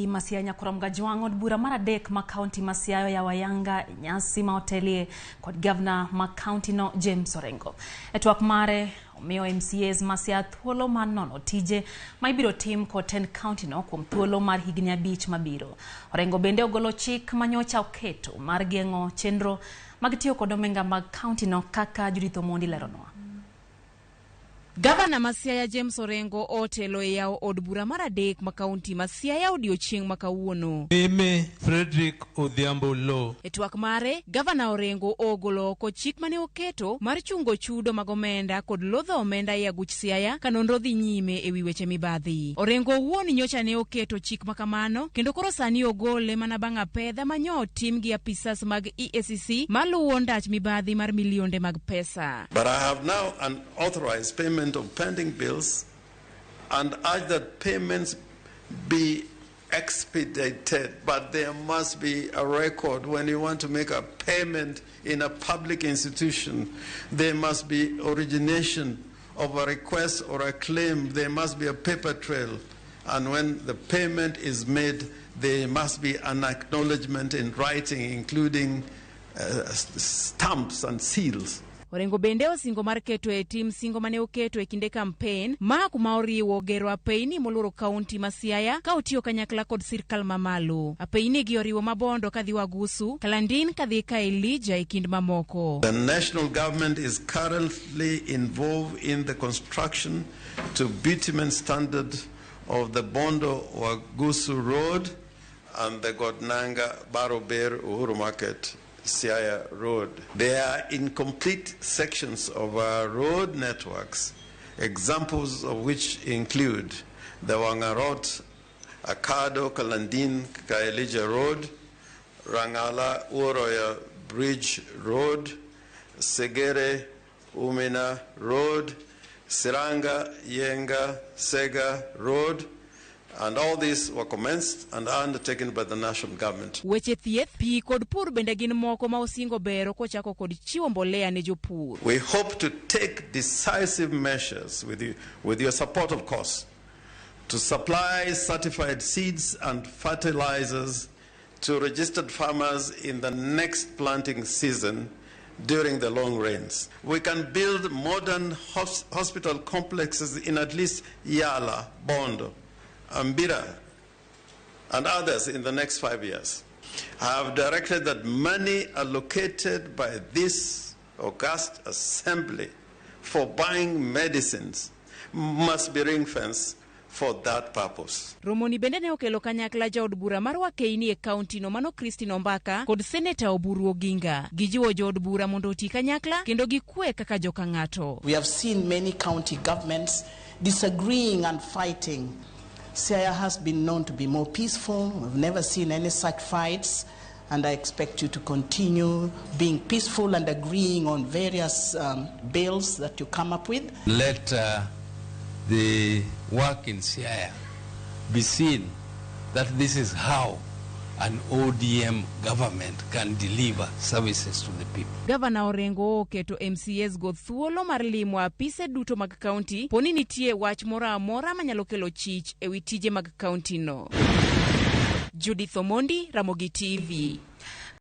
Masiaya nyakoramga jwang od bura mar adek ma county Masiaya ya wayanga nyasi ma hotelie kod governor ma county no James Orengo. Etwak mare omiyo MCAs Masiaya thuolo mar nono tije ma ibiro tim kod 10 county no kuom thuolo mar higni 5 mabiro. Orengo bende ogolo chik manyocha oketo mar geng'o chenro mag tiyo kod omenda mag county no kaka Judith Omondi leronwa. Governor Masiaya James Orengo otelo yao od bura mar adek ma county Masiaya odiochieng' ma kawuono. Mimi Frederick Odhiambo Lo. Etwak mare, Governor Orengo ogolo ko chik mane oketo mar chungo chudo mag omenda kod lodho omenda e aguch Siaya ka nonro dhi nyime e wi weche mibadhi. Orengo wuon nyocha ne oketo chik makamano kendo koro sani ogole mana bang' apedha manyo tim gi apisas mag EACC maluwo ndach mibadhi mar milionde mag pesa. But I have now an authorized payment of pending bills and urge that payments be expedited, but there must be a record. When you want to make a payment in a public institution, there must be origination of a request or a claim. There must be a paper trail, and when the payment is made, there must be an acknowledgement in writing, including stamps and seals. Orengo bende osingo mar keto e tim singo mane oketo e kinde campaign ma kuma oriwo gero apeini moluro county Masiaya ka otiyo kanyakla kod sirkal mamalo. Apeini gi oriwo mabondo kadhi Wagusu, Kalandin kadhi ka Elijah e kind mamoko. The national government is currently involved in the construction to bitumen standard of the Bondo Wagusu Road and the Godnanga Barober Uhuru Market Siaya Road. They are incomplete sections of our road networks, examples of which include the Wangarot, Akado, Kalandin, Kaelija Road, Rangala, Uroya Bridge Road, Segere, Umina Road, Siranga, Yenga, Sega Road, and all these were commenced and are undertaken by the national government. Weche thieth, pi kod pur bende gin moko ma osingo bero kochako kod chiwo mbolea ne jopur. We hope to take decisive measures with your support, of course, to supply certified seeds and fertilizers to registered farmers in the next planting season during the long rains. We can build modern hospital complexes in at least Yala, Bondo, Ambira, and others in the next 5 years. I have directed that money allocated by this august assembly for buying medicines must be ring-fenced for that purpose. Romoni bende ne okelo kanyakla ja od bura mar Wakeini e county no mano Christine Ombaka kod Senator Oburu Oginga. Gijiwo jo od bura mondo oti kanyakla kendo gikwe kaka joka ng'ato. We have seen many county governments disagreeing and fighting. Siaya has been known to be more peaceful. We've never seen any such fights, and I expect you to continue being peaceful and agreeing on various bills that you come up with. Let the work in Siaya be seen that this is how an ODM government can deliver services to the people. Governor Orengo oketo MCAs go thuolo mar limo apise duto mag county poni nitie wach mora amora manyalo kelo chich e wi tije mag county no. Judith Omondi, Ramogi TV.